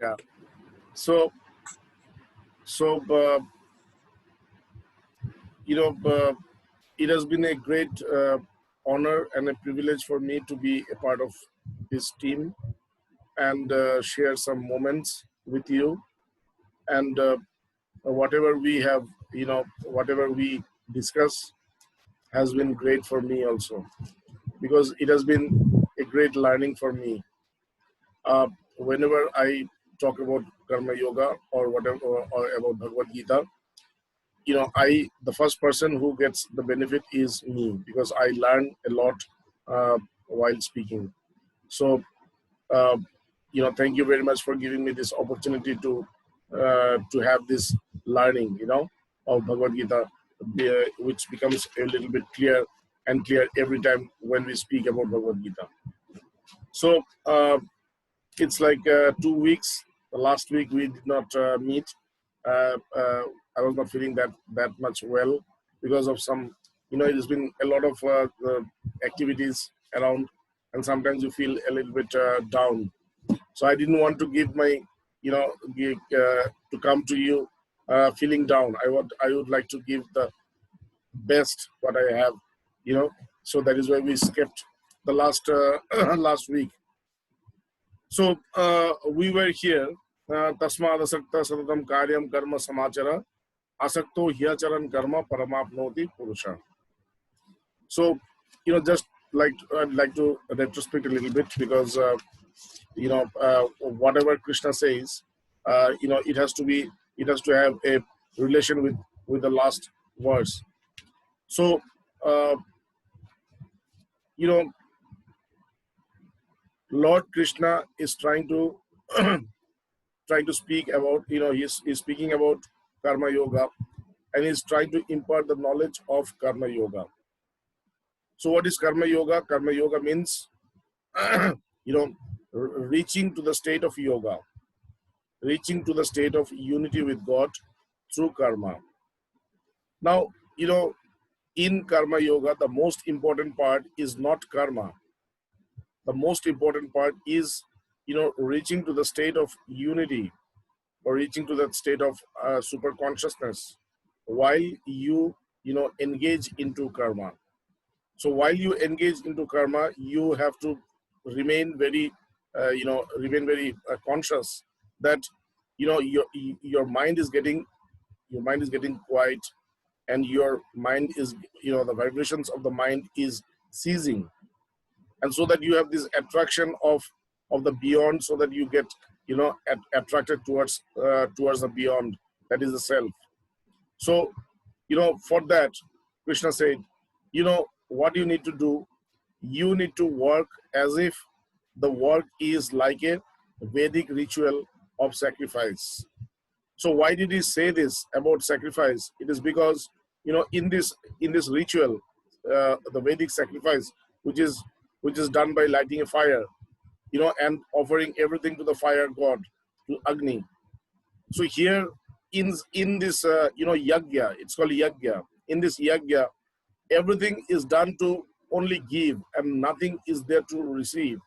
Yeah. So, so it has been a great honor and a privilege for me to be a part of this team and share some moments with you. And whatever we have, whatever we discuss has been great for me also, because it has been a great learning for me. Whenever I talk about karma yoga or whatever, or about Bhagavad Gita, the first person who gets the benefit is me, because I learn a lot while speaking. So, uh, thank you very much for giving me this opportunity to have this learning, of Bhagavad Gita, which becomes a little bit clear and clear every time when we speak about Bhagavad Gita. So, it's like 2 weeks. The last week we did not meet. I was not feeling that much well because of some, it has been a lot of activities around, and sometimes you feel a little bit down. So I didn't want to give my, to come to you feeling down. I would like to give the best what I have, So that is why we skipped the last last week. So we were here. Tasmad asakta satatam karyam karma samachara asakto hyacharan karma paramapnoti purusha. So, just I'd like to retrospect a little bit, because whatever Krishna says, it has to have a relation with the last verse. So, uh, you know, Lord Krishna is trying to speak about, he's speaking about karma yoga, and he's trying to impart the knowledge of karma yoga. So what is karma yoga? Karma yoga means, reaching to the state of yoga, reaching to the state of unity with God through karma. Now, in karma yoga, the most important part is not karma. The most important part is, reaching to the state of unity, or reaching to that state of super consciousness while you, engage into karma. So while you engage into karma, you have to remain very, conscious that, your mind is getting quiet, and your mind is, the vibrations of the mind is ceasing, and so that you have this attraction of the beyond, so that you get, attracted towards the beyond, that is the self. So, for that, Krishna said, what you need to do, you need to work as if the work is like a Vedic ritual of sacrifice. So why did he say this about sacrifice? It is because, in this ritual, the Vedic sacrifice, which is done by lighting a fire, and offering everything to the fire god, to Agni. So here in this yagya, it's called yagya. In this yagya, everything is done to only give, and nothing is there to receive.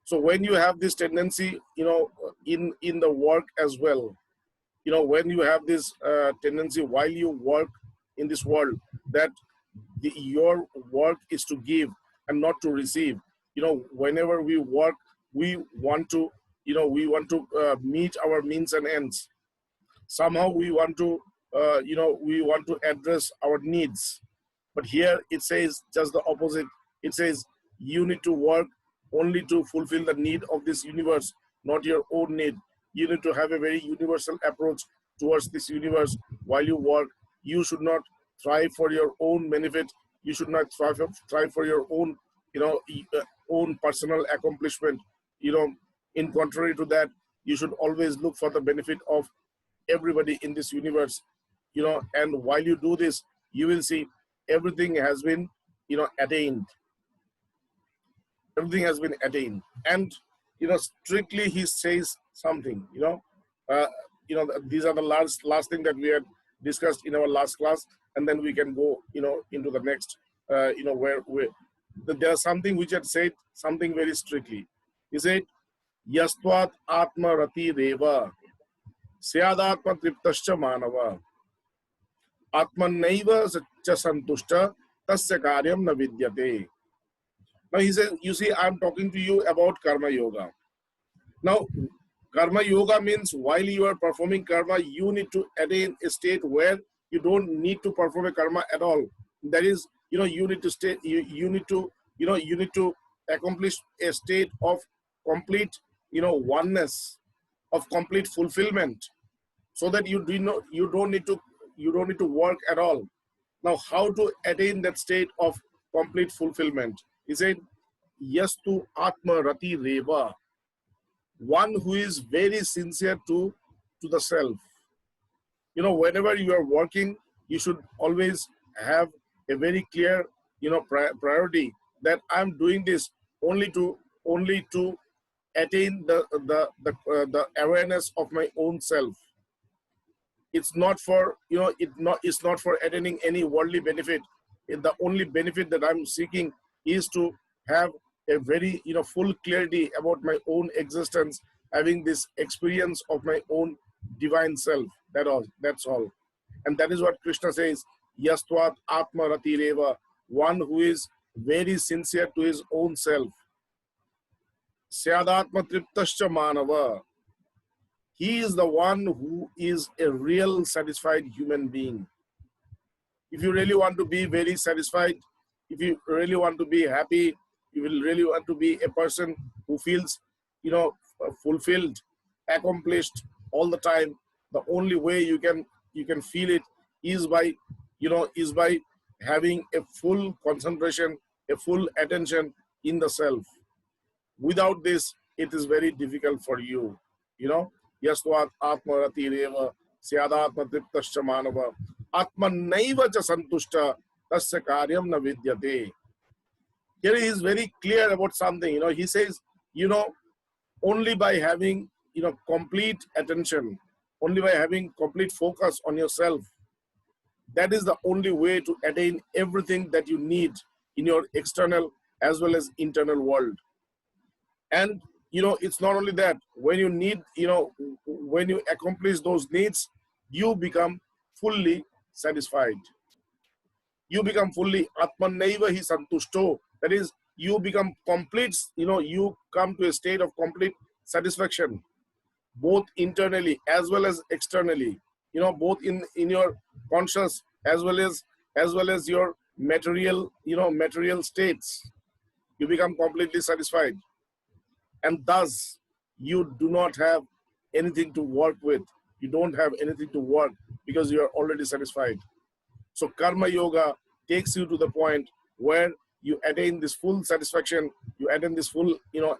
So when you have this tendency, in the work as well, when you have this tendency while you work in this world, that your work is to give and not to receive. Whenever we work, we want to, meet our means and ends. Somehow we want to, address our needs. But here it says just the opposite. It says you need to work only to fulfill the need of this universe, not your own need. You need to have a very universal approach towards this universe while you work. You should not strive for your own benefit. You should not strive for your own, own personal accomplishment. In contrary to that, you should always look for the benefit of everybody in this universe. And while you do this, you will see everything has been, attained. Everything has been attained. And, strictly he says something, uh, these are the last thing that we had discussed in our last class, and then we can go, into the next, where there is something which had said something very strictly. He said, Yastvat atma rati reva syadatma triptascha manava atmanaiva cha santushta tasya karyam na vidyate. Now he says, you see, I'm talking to you about karma yoga. Now, karma yoga means while you are performing karma, you need to attain a state where you don't need to perform a karma at all. That is, you need to stay, you need to, you need to accomplish a state of complete, oneness, of complete fulfillment, so that you don't need to work at all. Now, how to attain that state of complete fulfillment? He said, Yastu Atma Rati Reva, one who is very sincere to the self. Whenever you are working, you should always have a very clear, priority that I'm doing this only to attain the awareness of my own self. It's not for it's not for attaining any worldly benefit. The only benefit that I'm seeking is to have a very full clarity about my own existence, having this experience of my own divine self. That's all. And that is what Krishna says, Yastvat Atma Rati Reva, one who is very sincere to his own self. Syadatma Triptascha Manava, he is the one who is a real satisfied human being. If you really want to be very satisfied, if you really want to be happy, you will really want to be a person who feels, fulfilled, accomplished all the time. The only way you can feel it is by having a full concentration, a full attention in the self. Without this, it is very difficult for you. Yastvat Atma Rati Reva Syadatma Triptascha Manava Atmanaiva cha Santushta Tasya Karyam na Vidyate. Here he is very clear about something. He says, only by having complete attention, only by having complete focus on yourself, that is the only way to attain everything that you need in your external as well as internal world. And it's not only that. When you need, when you accomplish those needs, you become fully satisfied. You become fully Atmanaiva hi santushto. That is, you become complete, you come to a state of complete satisfaction, both internally as well as externally, both in your conscious as well as your material, material states. You become completely satisfied. And thus, you do not have anything to work with. You don't have anything to work because you are already satisfied. So karma yoga takes you to the point where you attain this full satisfaction, you attain this full,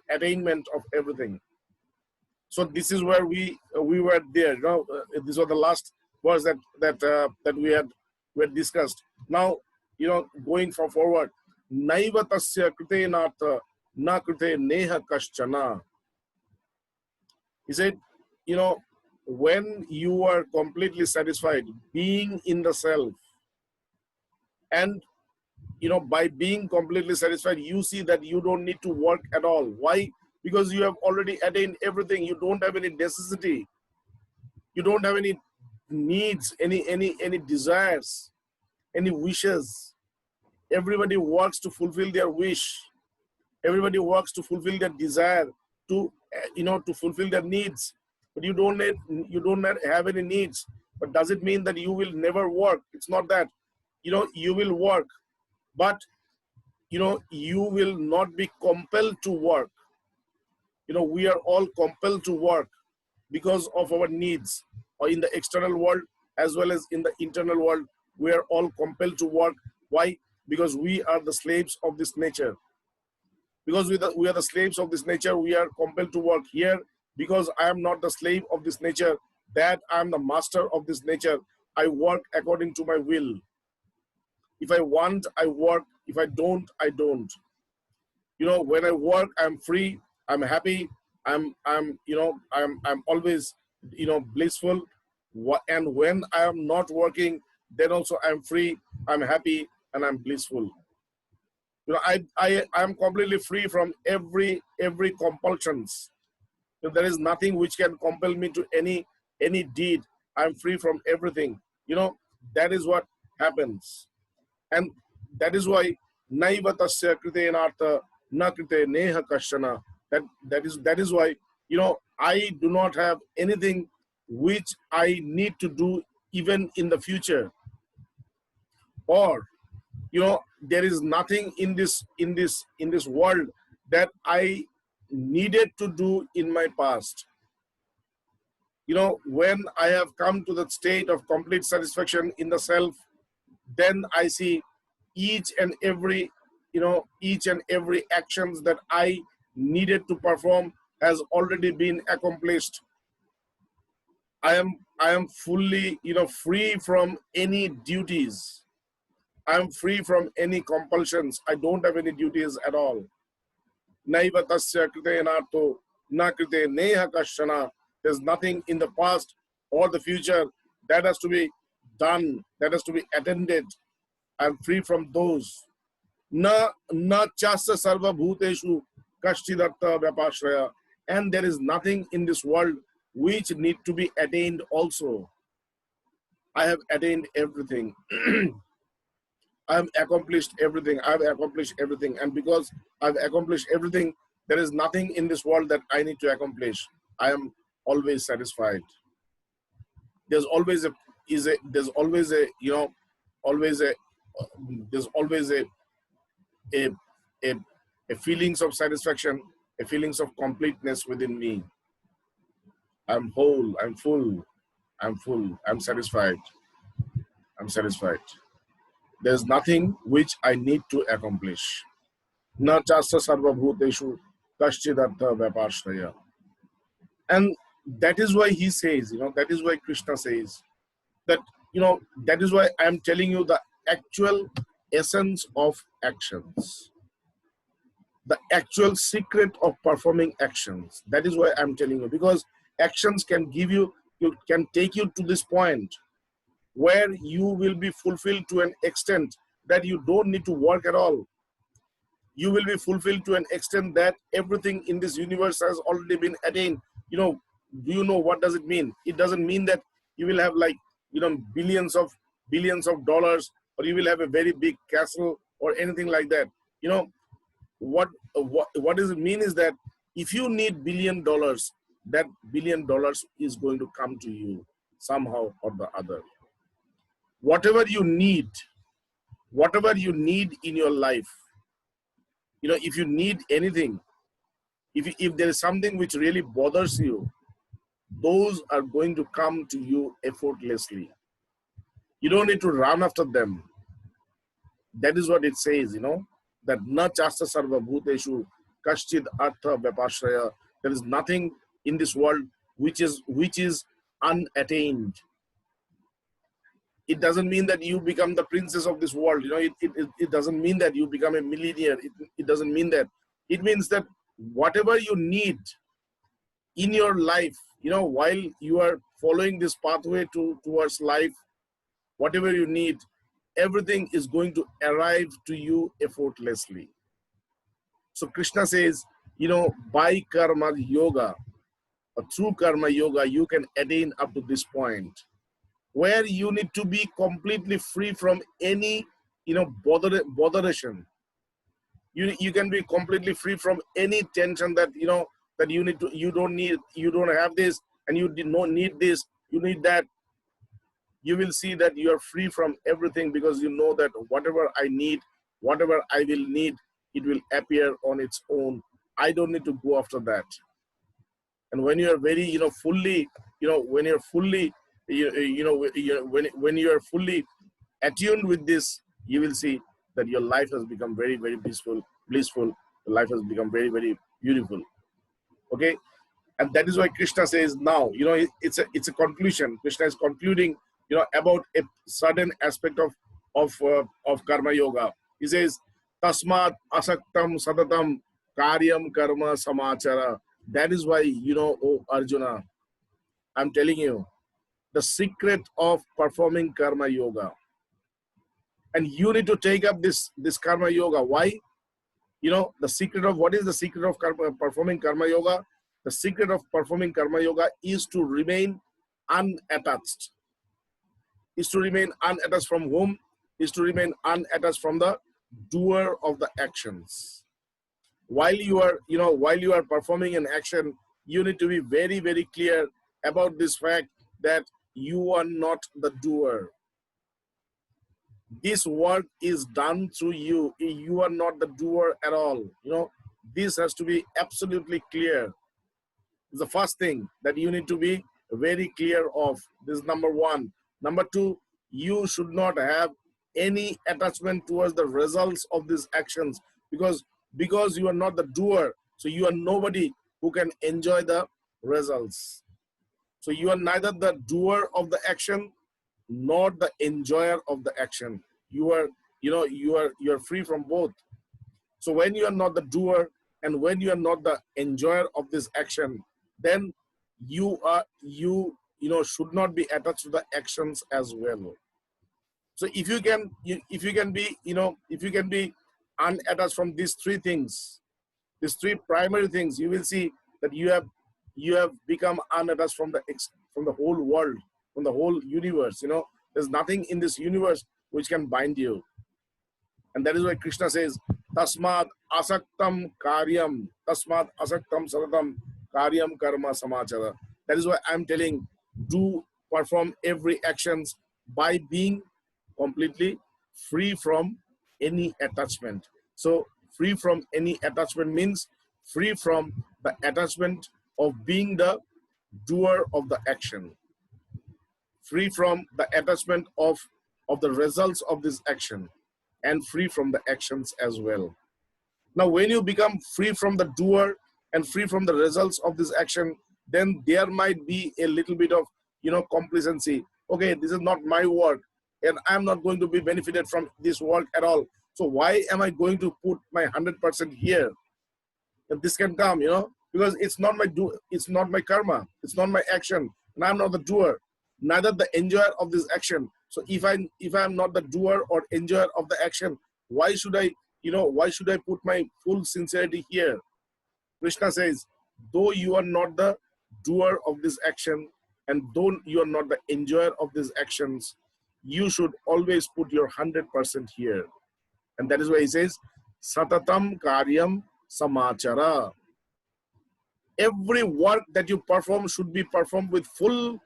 attainment of everything. So this is where we were there. This was the last verse that we had discussed. Now, going forward, naiva tasya krite nata na krite neha kaschana. He said, when you are completely satisfied, being in the self, and by being completely satisfied, you see that you don't need to work at all. Why? Because you have already attained everything. You don't have any necessity. You don't have any needs, any desires, any wishes. Everybody works to fulfill their wish. Everybody works to fulfill their desire, to to fulfill their needs. But you don't have any needs. But does it mean that you will never work? It's not that. You will work, but you will not be compelled to work. We are all compelled to work because of our needs, or in the external world as well as in the internal world. We are all compelled to work. Why? Because we are the slaves of this nature. Because we are the slaves of this nature, we are compelled to work here. Because I am not the slave of this nature, that I am the master of this nature, I work according to my will. If I want, I work. If I don't, I don't. When I work, I'm free, I'm happy, I'm always, blissful. And when I am not working, then also I'm free, I'm happy, and I'm blissful. I am completely free from every compulsions. So there is nothing which can compel me to any deed. I'm free from everything. That is what happens. And that is why naiva tasya krite nartha na krite neha kashana. That is why I do not have anything which I need to do even in the future, or there is nothing in this world that I needed to do in my past. When I have come to the state of complete satisfaction in the self, then I see each and every actions that I needed to perform has already been accomplished. I am fully free from any duties. I'm free from any compulsions. I don't have any duties at all. Naiva tasya krite nartho na krite neha kashana. There's nothing in the past or the future that has to be done, that has to be attended. I'm free from those. Na chasa sarva bhuteshu kashtidatta vyapashraya. And there is nothing in this world which need to be attained also. I have attained everything. I've accomplished everything. And because I've accomplished everything, there is nothing in this world that I need to accomplish. I am always satisfied. There's always a a, a, a feelings of satisfaction, a feelings of completeness within me. I'm whole, I'm full, I'm satisfied. There's nothing which I need to accomplish. Na chasa sarva bhuteshu kashchidatta vyapashraya. And that is why he says, that is why Krishna says that, that is why I am telling you the actual essence of actions, the actual secret of performing actions. That is why I'm telling you, because actions can can take you to this point where you will be fulfilled to an extent that you don't need to work at all. You will be fulfilled to an extent that everything in this universe has already been attained. Do you know what does it mean? It doesn't mean that you will have billions of dollars, or you will have a very big castle or anything like that. What does it mean is that if you need $1 billion, that $1 billion is going to come to you somehow or the other. Whatever you need in your life, if you need anything, if there is something which really bothers you, those are going to come to you effortlessly. You don't need to run after them. That is what it says, that na chasta sarva bhuteshu kashchid artha vyapashraya. There is nothing in this world which is unattained. It doesn't mean that you become the princess of this world. It doesn't mean that you become a millionaire. It doesn't mean that. It means that whatever you need in your life, while you are following this pathway towards life, whatever you need, everything is going to arrive to you effortlessly. So Krishna says, by karma yoga, or through karma yoga, you can attain up to this point where you need to be completely free from any, botheration. You can be completely free from any tension that, that you don't have this, and you did not need this, you need that. You will see that you are free from everything, because you know that whatever I need, whatever I will need, it will appear on its own. I don't need to go after that. And when you are very, fully, when you're fully, when you are fully attuned with this, you will see that your life has become very, very blissful. Your life has become very, very beautiful. Okay, and that is why Krishna says now, it's a conclusion. Krishna is concluding, about a certain aspect of karma yoga. He says, tasmat asaktam sadatam karyam karma samachara. That is why, oh Arjuna, I'm telling you the secret of performing karma yoga. And you need to take up this karma yoga. Why? The secret of, what is the secret of performing karma yoga? The secret of performing karma yoga is to remain unattached. Is to remain unattached from whom? Is to remain unattached from the doer of the actions. While you are performing an action, you need to be very, very clear about this fact that you are not the doer. This work is done through you. You are not the doer at all. This has to be absolutely clear. It's the first thing that you need to be very clear of. This is number one. Number two, you should not have any attachment towards the results of these actions, because you are not the doer, so you are nobody who can enjoy the results. So you are neither the doer of the action nor the enjoyer of the action. You are free from both. So when you are not the doer and when you are not the enjoyer of this action, then you should not be attached to the actions as well. So if you can be unattached from these three things, these three primary things, you will see that you have become unattached from the whole world, from the whole universe. There's nothing in this universe which can bind you. And that is why Krishna says, Tasmad asaktam karyam, Tasmad asaktam saratam karyam karma samachara. That is why I'm telling, do perform every actions by being completely free from any attachment. So free from any attachment means free from the attachment of being the doer of the action. Free from the attachment of the results of this action, and free from the actions as well. Now, when you become free from the doer and free from the results of this action, then there might be a little bit of, complacency. Okay, this is not my work, and I'm not going to be benefited from this work at all. So why am I going to put my 100% here? And this can come, because it's not my karma, it's not my action, and I'm not the doer, neither the enjoyer of this action. So if I'm not the doer or enjoyer of the action, why should I put my full sincerity here? Krishna says, though you are not the doer of this action, and though you are not the enjoyer of these actions, you should always put your 100% here. And that is why he says, Satatam karyam samachara. Every work that you perform should be performed with full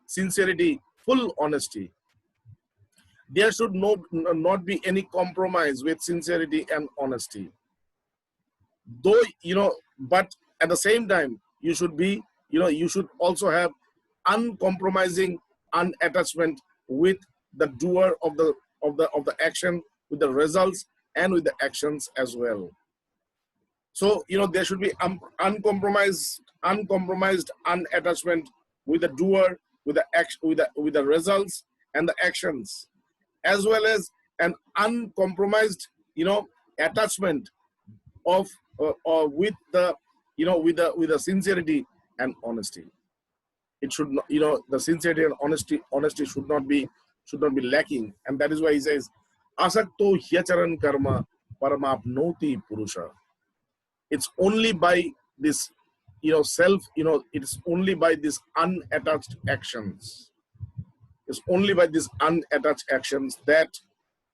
sincerity, full honesty. There should not be any compromise with sincerity and honesty. Though, but at the same time, you should also have uncompromising unattachment with the doer of the action, with the results and with the actions as well. So, there should be uncompromised unattachment with the doer, with the action, with the results and the actions, as well as an uncompromised, attachment of with the sincerity and honesty. It should not, the sincerity and honesty should not be lacking, and that is why he says, Asakto hyacharan karma paramapnoti purusha. It's only by this, it's only by these unattached actions. It's only by these unattached actions that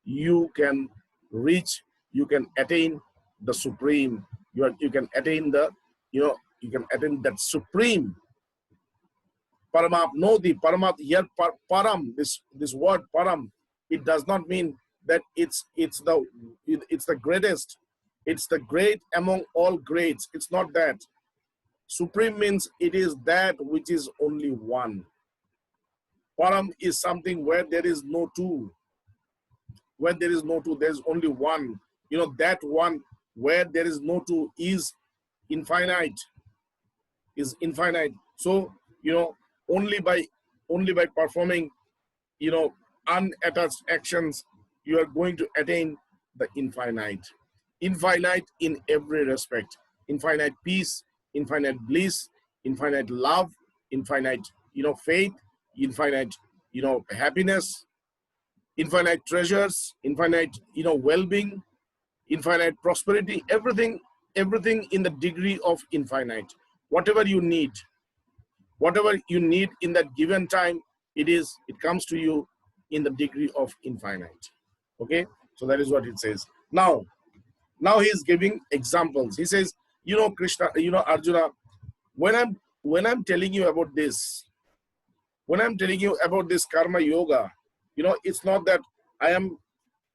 you can reach, you can attain the supreme. You can attain that supreme. Paramapnoti, param here, param. This word param, it does not mean that it's the greatest. It's the great among all greats. It's not that. Supreme means it is that which is only one. Param is something where there is no two. Where there is no two, there is only one. That one where there is no two is infinite. Is infinite. So, only by performing, unattached actions, you are going to attain the infinite. Infinite in every respect. Infinite peace, infinite bliss, infinite love, infinite, faith, infinite, happiness, infinite treasures, infinite, well-being, infinite prosperity. Everything everything in the degree of infinite. Whatever you need in that given time, it comes to you in the degree of infinite. Okay, so that is what it says. Now he's giving examples. He says, Krishna, Arjuna, when I'm telling you about this, karma yoga, it's not that I am,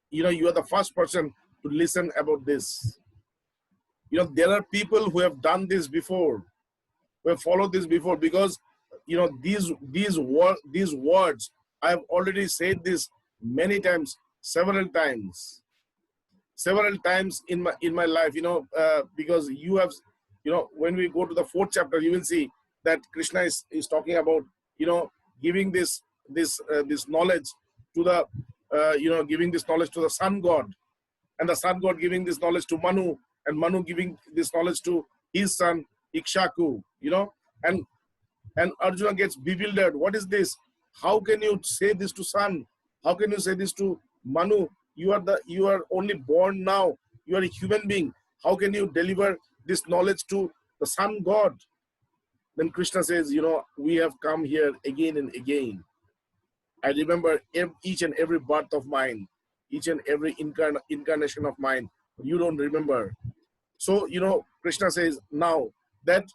you are the first person to listen about this. There are people who have done this before, who have followed this before, because these words, I have already said this many times, several times in my life, because you have, when we go to the 4th chapter, you will see that Krishna is talking about, giving this knowledge to the, giving this knowledge to the sun god, and the sun god giving this knowledge to Manu, and Manu giving this knowledge to his son Ikshaku, and Arjuna gets bewildered. What is this? How can you say this to sun? How can you say this to Manu? You are only born now. You are a human being. How can you deliver this knowledge to the sun god? Then Krishna says, we have come here again and again. I remember each and every birth of mine, each and every incarnation of mine. You don't remember. So, Krishna says now that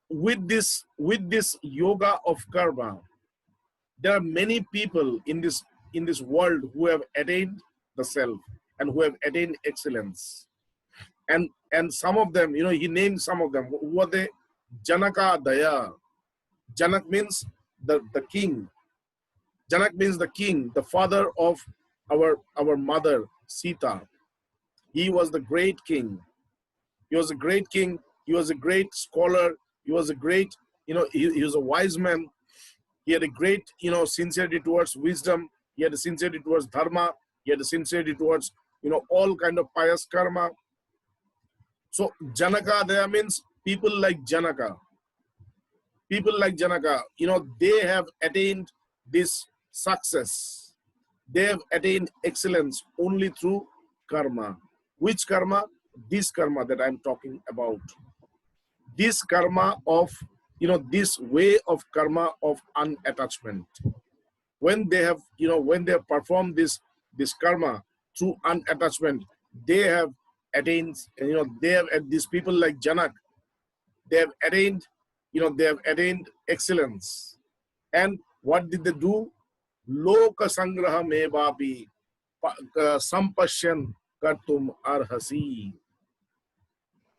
with this yoga of karma, there are many people in this world who have attained the self and who have attained excellence. And some of them, he named some of them. Who are they? Janaka Daya. Janak means the king. Janak means the king, the father of our mother, Sita. He was the great king. He was a great king. He was a great scholar. He was a great, he was a wise man. He had a great, sincerity towards wisdom. He had a sincerity towards dharma. He had a sincerity towards, all kind of pious karma. So Janaka there means people like Janaka. People like Janaka, they have attained this success. They have attained excellence only through karma. Which karma? This karma that I'm talking about. This karma of, this way of karma of unattachment. When they have, when they have performed this karma through unattachment, they have attained, these people like Janak, they have attained excellence. And what did they do? Loka sangraha mevapi sampashyan kartum arhasi.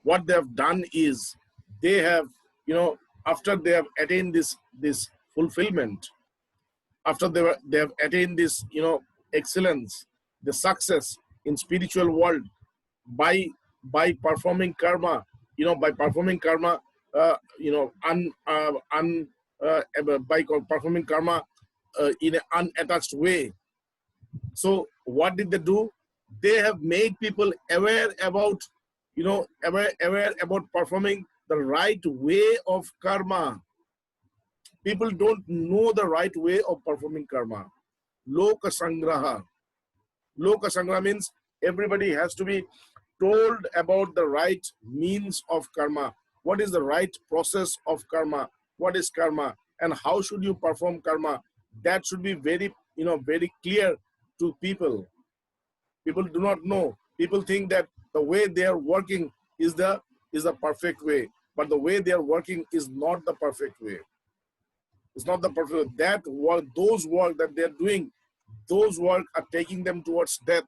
What they have done is, they have, after they have attained this fulfillment, after they have attained this, excellence, the success in spiritual world, by performing karma, by performing karma, by performing karma in an unattached way. So what did they do? They have made people aware about, aware about performing the right way of karma. People don't know the right way of performing karma. Loka sangraha. Loka sangraha means everybody has to be told about the right means of karma. What is the right process of karma? What is karma? And how should you perform karma? That should be very, very clear to people. People do not know. People think that the way they are working is the perfect way. But the way they are working is not the perfect way. It's not the perfect way. That work, those work that they are doing, those work are taking them towards death.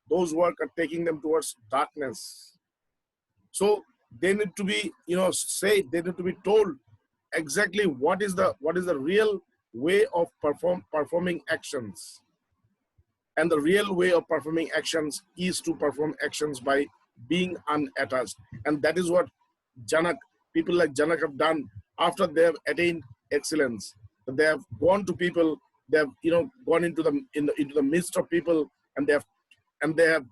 Those work are taking them towards darkness. So they need to be, said, they need to be told exactly what is the real way of performing actions. And the real way of performing actions is to perform actions by being unattached. And that is what people like Janak have done after they have attained excellence. They have gone to people, they have, gone into the midst of people, and they have,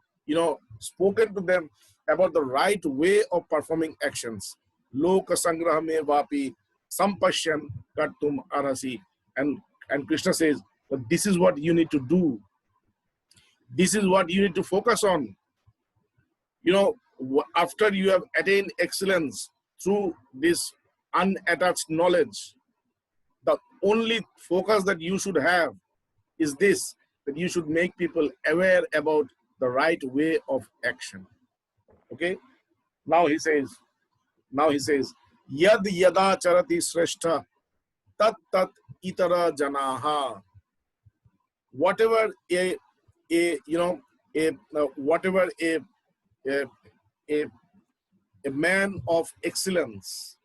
spoken to them about the right way of performing actions. Loka sangraha me vapi sampashyan kartum arasi. And Krishna says, but this is what you need to do. This is what you need to focus on. after you have attained excellence through this unattached knowledge, the only focus that you should have is this, that you should make people aware about the right way of action. Okay? Now he says, Yad yada charati shrestha tat tat itara janaha. Whatever whatever a, a, a man of excellence,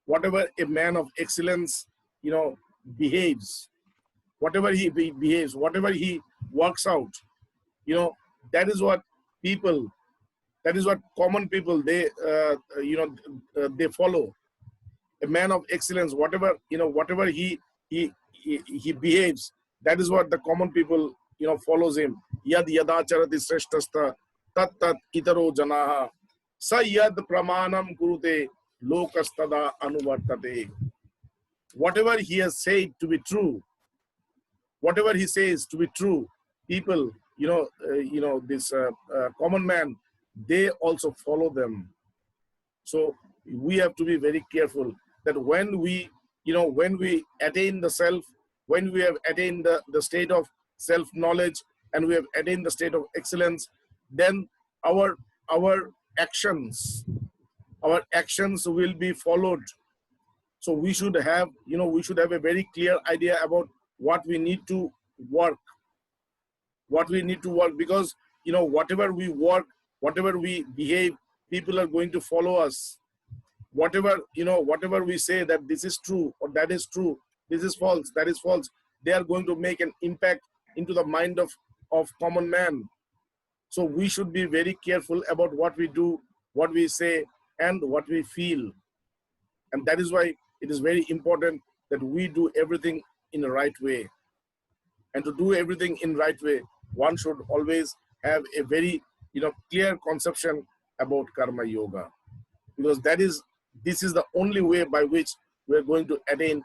whatever a man of excellence, behaves, whatever he behaves, whatever he works out, that is what people, that is what common people, they follow. A man of excellence, whatever he behaves, that is what the common people, follows him. Yad yadacharati sreshtasta tat tat itaro janaha sa yad pramanam kurute lokastada anuvartate. Whatever he has said to be true, whatever he says to be true, people, this common man, they also follow them. So we have to be very careful that when we attain the self, when we have attained the state of self-knowledge, and we have attained the state of excellence, then our actions, will be followed. So we should have, a very clear idea about what we need to work, because, whatever we work, whatever we behave, people are going to follow us. Whatever we say that this is true or that is true, this is false, that is false, they are going to make an impact into the mind of common man. So we should be very careful about what we do, what we say, and what we feel. And that is why it is very important that we do everything in the right way. And to do everything in right way, one should always have a very, clear conception about karma yoga, because this is the only way by which we are going to attain,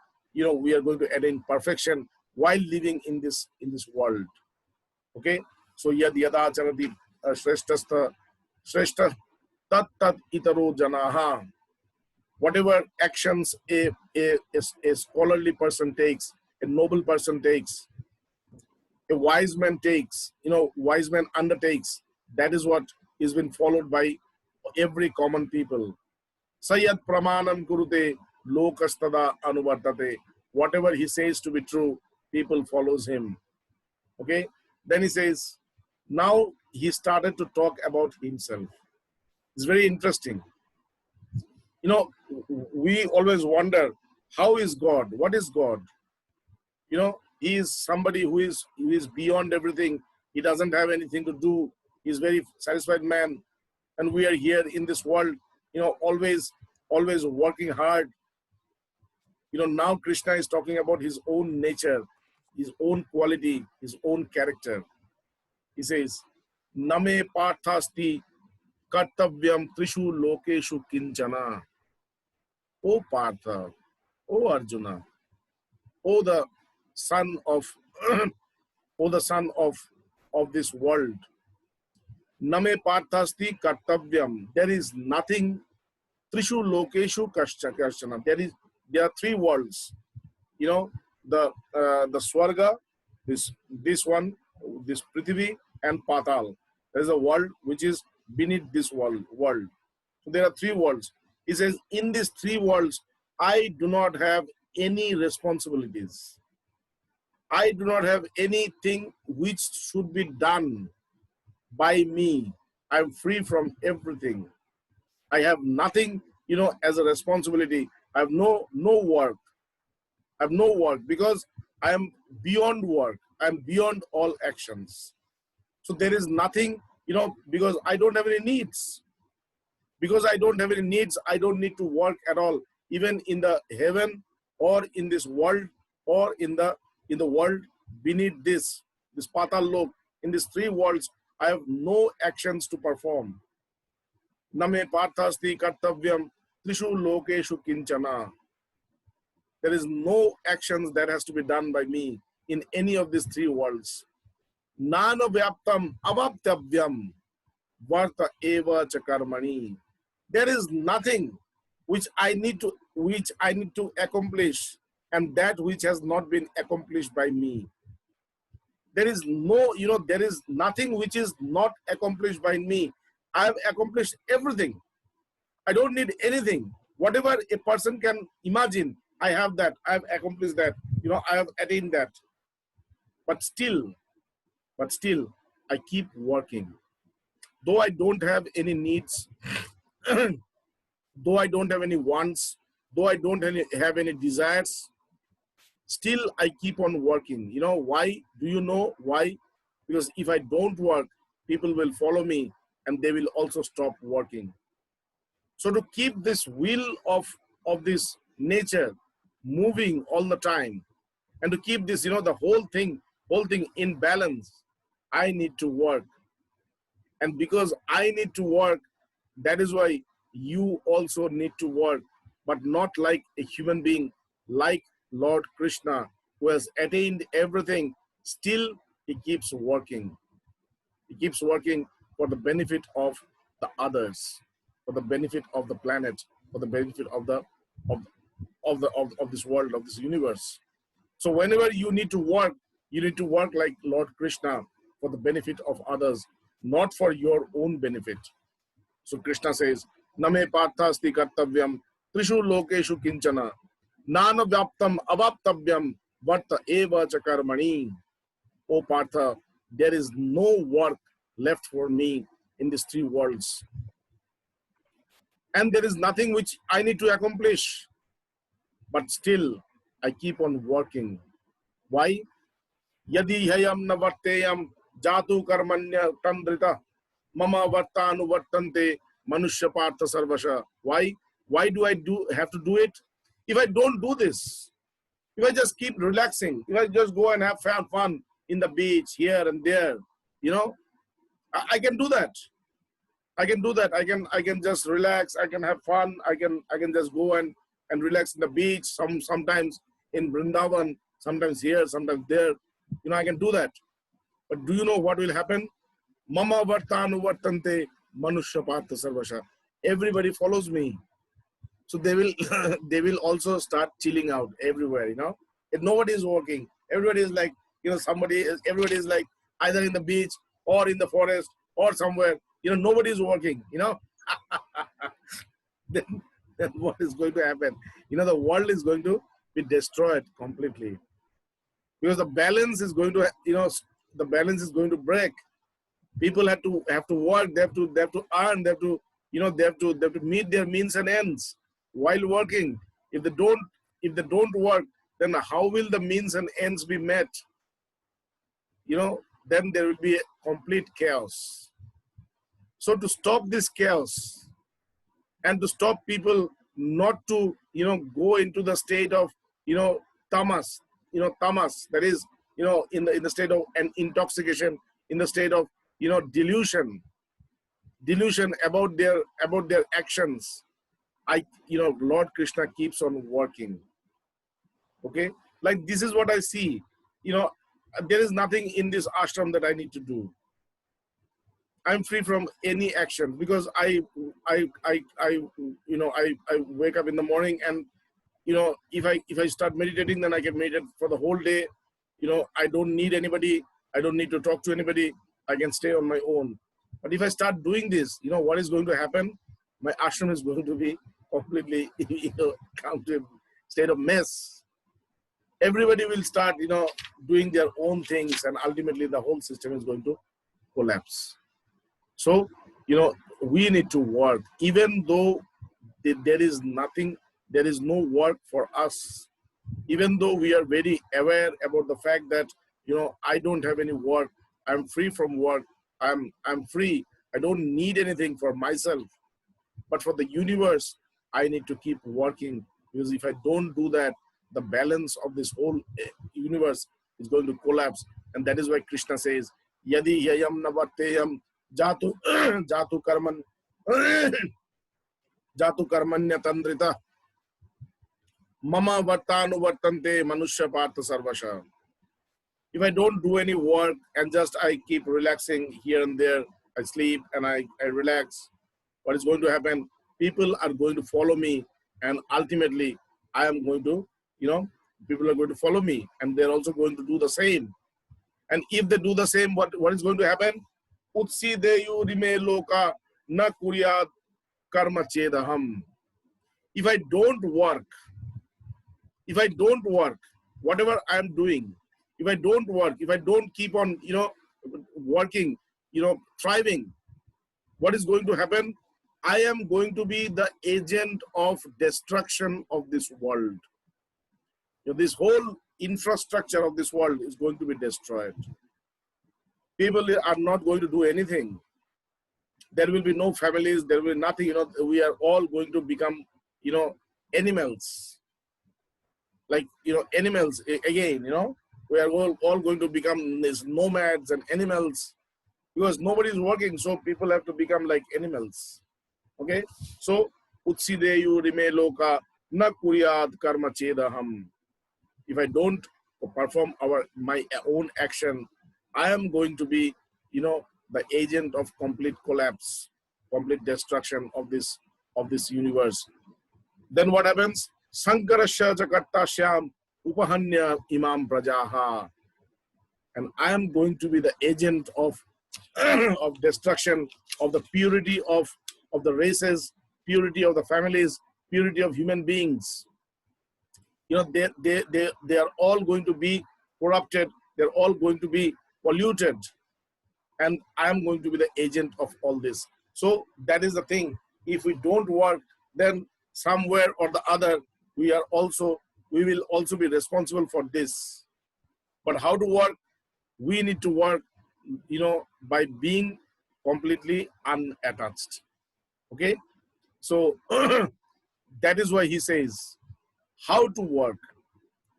perfection while living in this world. Okay, so yad yada charati shrestasta shrestha tat tat itaro janaha. Whatever actions a scholarly person takes, a noble person takes, a wise man takes, wise man undertakes, that is what is been followed by every common people. Sayat pramanam kurute lokastada anuvartate. Whatever he says to be true, people follows him. Okay. Then he says, now he started to talk about himself. It's very interesting. We always wonder, how is God? What is God? He is somebody who is beyond everything. He doesn't have anything to do. He's very satisfied man. And we are here in this world, always working hard. Now Krishna is talking about his own nature, his own quality, his own character. He says, Name parthasti kartavyam trishu lokeshu kinchana. O Partha, O Arjuna, O the son of of this world. Name parthasti kartavyam. There is nothing. Trishu lokeshu kashana. There are three worlds. The swarga, this one, this prithvi, and patal. There is a world which is beneath this world. So there are three worlds. He says, in these three worlds, I do not have any responsibilities. I do not have anything which should be done by me. I'm free from everything. I have nothing, as a responsibility. I have no work. I have no work because I am beyond work. I'm beyond all actions. So there is nothing, because I don't have any needs. Because I don't have any needs, I don't need to work at all. Even in the heaven or in this world or in the world beneath this patal lok, in these three worlds, I have no actions to perform. Name parthasti kartavyam trishu lokeshu kinchana. There is no actions that has to be done by me in any of these three worlds. Nana vyaptam avaptavyam. varta eva cha karmani. There is nothing which I need to accomplish, and that which has not been accomplished by me. There is no, there is nothing which is not accomplished by me. I have accomplished everything. I don't need anything. Whatever a person can imagine, I have that. I have accomplished that. I have attained that. But still, I keep working. Though I don't have any needs, though I don't have any wants, though I don't have any desires, still I keep on working. Why? Do you know why? Because if I don't work, people will follow me and they will also stop working. So to keep this wheel of this nature moving all the time, and to keep this, the whole thing in balance, I need to work. And because I need to work, that is why you also need to work, but not like a human being, like Lord Krishna, who has attained everything. Still, he keeps working. He keeps working for the benefit of the others, for the benefit of the planet, for the benefit of this world, of this universe. So whenever you need to work like Lord Krishna for the benefit of others, not for your own benefit. So Krishna says, Name parthasti kartavyam trishu lokeshu kinchana nana vyaptam avaptavyam varta eva cha karmani. O Partha, there is no work left for me in these three worlds. And there is nothing which I need to accomplish. But still, I keep on working. Why? Yadi hayam na varteyam jatu karmanya tandrita mama vartanu vartante manushya partha sarvasha. Why? Why do I have to do it? If I don't do this, if I just keep relaxing, if I just go and have fun in the beach here and there, I can do that. I can do that. I can just relax. I can have fun. I can just go and relax in the beach. Sometimes in Vrindavan, sometimes here, sometimes there. I can do that. But do you know what will happen? Mama vartanu vartante manushya partha sarvasha. Everybody follows me. So they will also start chilling out everywhere, If nobody is working, everybody is like, everybody is like either in the beach or in the forest or somewhere, nobody is working, then what is going to happen? The world is going to be destroyed completely. Because the balance is going to break. People have to work, they have to earn, they have to meet their means and ends while working. If they don't work, then how will the means and ends be met? Then there will be a complete chaos. So to stop this chaos and to stop people not to, go into the state of, tamas, that is, in the state of an intoxication, in the state of, delusion about their actions. Lord Krishna keeps on working. Okay, like this is what I see. There is nothing in this ashram that I need to do. I'm free from any action because I wake up in the morning and if I start meditating, then I can meditate for the whole day. I don't need anybody. I don't need to talk to anybody. I can stay on my own. But if I start doing this, what is going to happen? My ashram is going to be completely, come to a state of mess. Everybody will start, doing their own things, and ultimately the whole system is going to collapse. So, we need to work, even though there is no work for us. Even though we are very aware about the fact that, I don't have any work, I'm free from work, I'm free, I don't need anything for myself. But for the universe, I need to keep working, because if I don't do that, the balance of this whole universe is going to collapse. And that is why Krishna says, Yadi yayam navateyam jatu jatu karman jatu karmanya tandrita mama vartanu vartante manushya partha sarvasha. If I don't do any work and just I keep relaxing here and there, I sleep and I relax, what is going to happen? People are going to follow me, and ultimately I am going to, people are going to follow me, and they're also going to do the same. And if they do the same, what is going to happen? Utsi deyu rime loka na kuryat karma chedaham. If I don't work, whatever I am doing, if I don't work, if I don't keep on, working, thriving, what is going to happen? I am going to be the agent of destruction of this world. This whole infrastructure of this world is going to be destroyed. People are not going to do anything. There will be no families. There will be nothing. We are all going to become, animals. Like, animals again. We are all going to become these nomads and animals, because nobody is working. So people have to become like animals. Okay. So utsideyu rime loka na kuryat karma chedaham. If I don't perform my own action, I am going to be, the agent of complete collapse, complete destruction of this universe. Then what happens? Sankarasya jakarta shyam upahanya imam prajaha. And I am going to be the agent of of destruction of the purity of the races, purity of the families, purity of human beings. They are all going to be corrupted. They're all going to be polluted. And I am going to be the agent of all this. So that is the thing. If we don't work, then somewhere or the other, we will also be responsible for this. But how to work? We need to work, by being completely unattached. Okay? So that is why he says, how to work.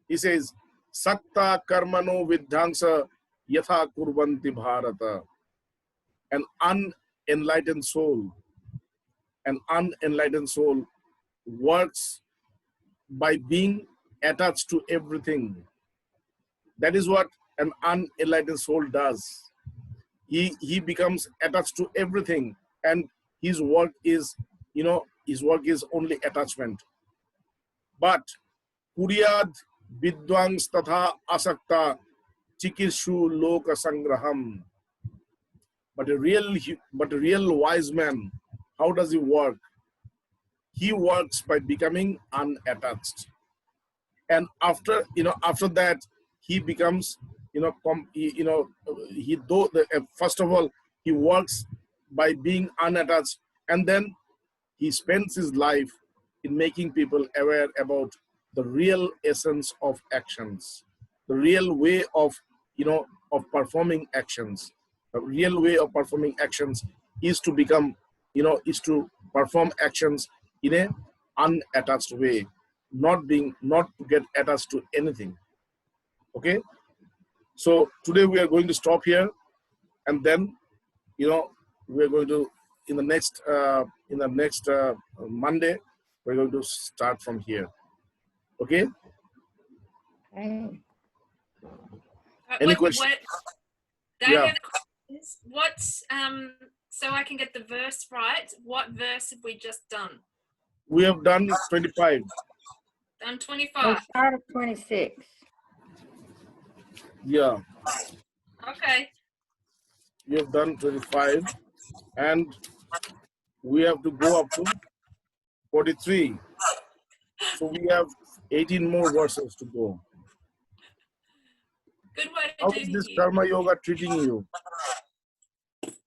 He says, Sakta karmano vidhangsa yatha kurvanti bharata. An unenlightened soul works by being attached to everything. That is what an unenlightened soul does. He becomes attached to everything, and his work is only attachment. But Kuryad vidwangs tatha asakta chikishu loka sangraham. But a real wise man, how does he work? He works by becoming unattached. And after that, he becomes, first of all, he works by being unattached, and then he spends his life in making people aware about the real essence of actions, the real way of performing actions. The real way of performing actions is to become, is to perform actions in an unattached way, not to get attached to anything. Okay. So today we are going to stop here, and then, we are going to, in the next Monday, we're going to start from here. Okay. Okay. Any questions? Yeah. What's so I can get the verse right? What verse have we just done? We have done 25. Done 25. Start of 26. Yeah. Okay. We have done 25, and we have to go up to 43. So we have 18 more verses to go. Good way to How do is this here. karma yoga treating you?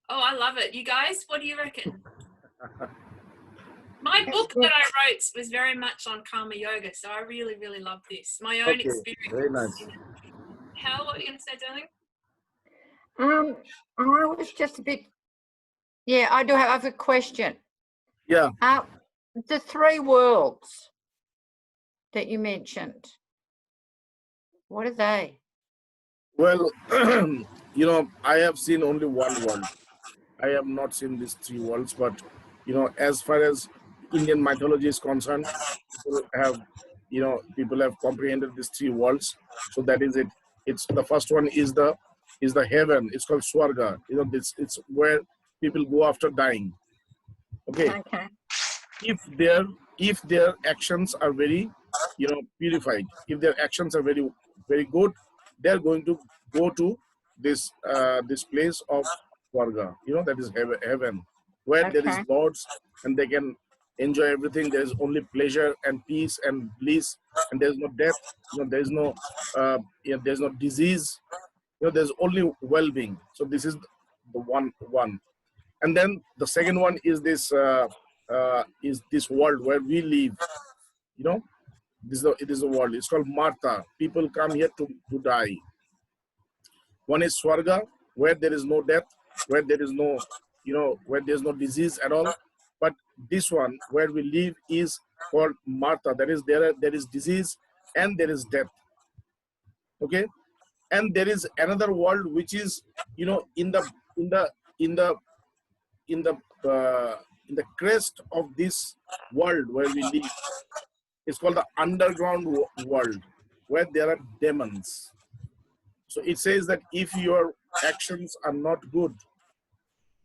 Oh, I love it. You guys, what do you reckon? My book that I wrote was very much on karma yoga, so I really, really love this. My own experience. Very nice. Hal, what are you going to say, darling? I was just a bit, I have a question. Yeah. The three worlds that you mentioned, what are they? Well, I have seen only one world. I have not seen these three worlds, but, as far as Indian mythology is concerned, people have comprehended these three worlds. So that is it. It's the first one is the heaven. It's called Swarga. It's where people go after dying. Okay, Okay. if their actions are very, purified, if their actions are very very good, they're going to go to this place of Swarga, that is heaven, where there is Okay. lords and they can enjoy everything. There is only pleasure and peace and bliss, and there is no death. There is no there's no disease. There's only well-being. So this is the one. And then the second one is this world where we live. It is a world. It's called Martha. People come here to die. One is Swarga, where there is no death, where there is no, where there's no disease at all. But this one, where we live, is called Martha. That is, there is disease and there is death. Okay, and there is another world which is, in the in the in the in the in the crest of this world where we live. It's called the underground world, where there are demons. So it says that if your actions are not good,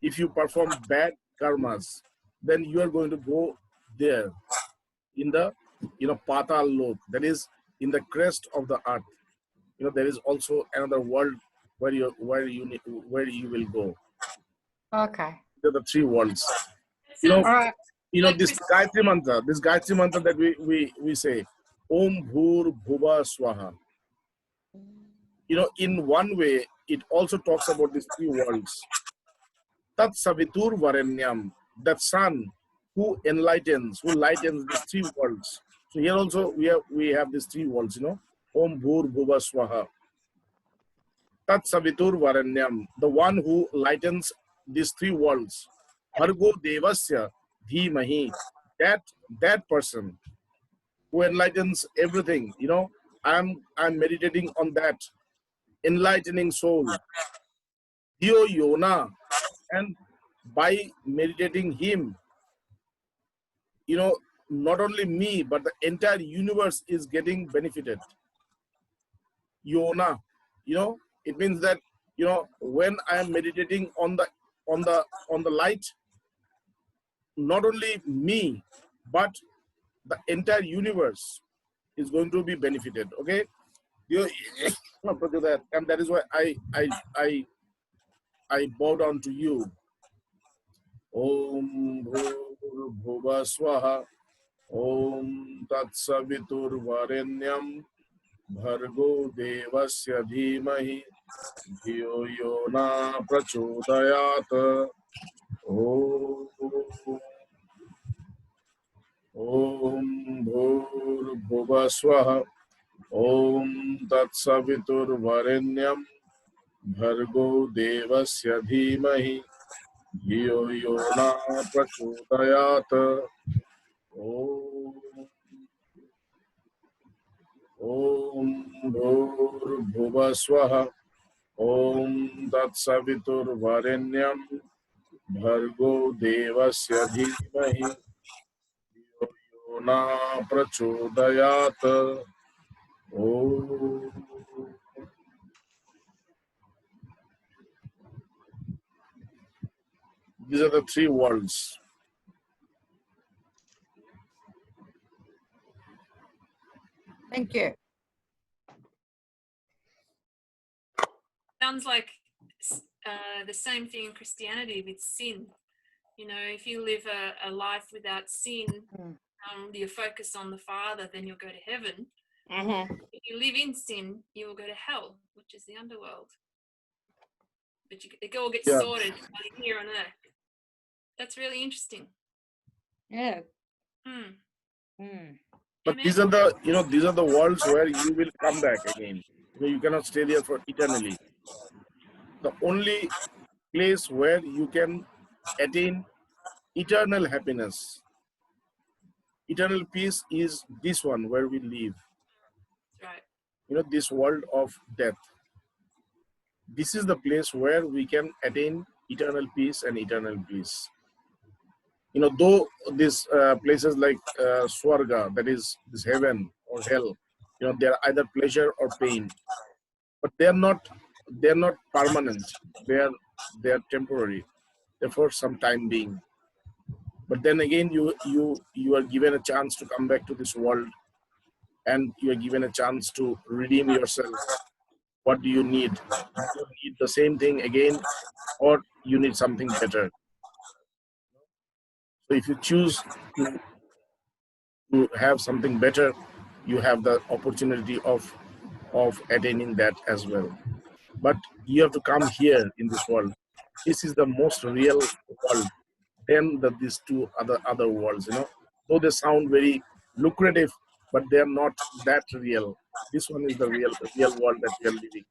if you perform bad karmas, then you are going to go there in the Patal Lok, that is in the crest of the earth. There is also another world where you will go. Okay. There are the three worlds. All right. This Gayatri mantra that we say, Om Bhur Bhuva Swaha. In one way, it also talks about these three worlds. Tat Savitur Varenyam, that sun who lightens these three worlds. So here also we have these three worlds, Om Bhur Bhuva Swaha. Tat Savitur Varenyam, the one who lightens these three worlds. Bhargo Devasya Dhimahi, that person who enlightens everything. I'm meditating on that enlightening soul. Dio Yona, and by meditating him, not only me, but the entire universe is getting benefited. Yona, it means that, when I am meditating on the light, not only me, but the entire universe is going to be benefited. Okay, and that is why I bow down to you. Om Bhuva Swaha. Om Tat Savitur Varenyam. Bhargo Devasya Dhimahi. Dhiyo Yona Prachodayat. Om Bhur Bhuva Swaha. Om Tat Savitur Varenyam. Bhargo Devasya Dhimahi. Dhiyo Yona Prachodayat. Om Bhur Bhuva Swaha. Om Tat Savitur Varenyam. Bhargo Devasya Dhimahi. Dhiyo Yona Prachodayat. Om. These are the three worlds. Thank you. Sounds like the same thing in Christianity with sin. If you live a life without sin, you focus on the Father, then you'll go to heaven. If you live in sin, you will go to hell, which is the underworld. But it all gets sorted here on earth. That's really interesting. Yeah. But these are the worlds where you will come back again. You cannot stay there for eternally. The only place where you can attain eternal happiness, eternal peace, is this one where we live. Right. This world of death. This is the place where we can attain eternal peace and eternal bliss. Though these places like Swarga, that is this heaven or hell, they are either pleasure or pain, but they are not permanent. They are temporary. for some time being. But then again, you are given a chance to come back to this world, and you are given a chance to redeem yourself. What do you need? Do you need the same thing again, or you need something better? So if you choose to have something better, you have the opportunity of attaining that as well. But you have to come here in this world. This is the most real world than these two other worlds. Though they sound very lucrative, but they are not that real. This one is the real world that we are living.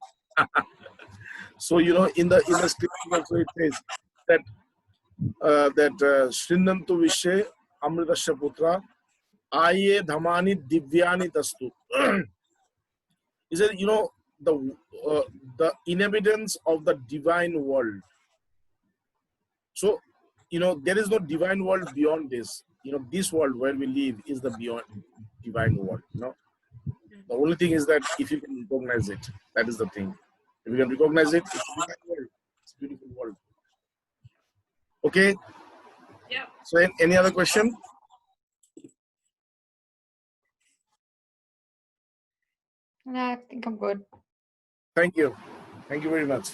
So in the scripture also it says that Shrinantu Vishe Amritasya Putra Aye Dhamani Divyani Tastu. He said, the inhabitants of the divine world. So, there is no divine world beyond this. This world where we live is the beyond divine world. The only thing is that if you can recognize it, that is the thing. If you can recognize it, it's a divine world. It's a beautiful world. Okay. Yeah. So, any other question? No, I think I'm good. Thank you. Thank you very much.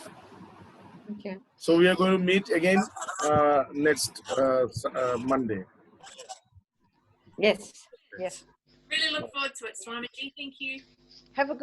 Thank you. So we are going to meet again next Monday. Yes. Yes. Really look forward to it, Swamiji. Thank you. Have a good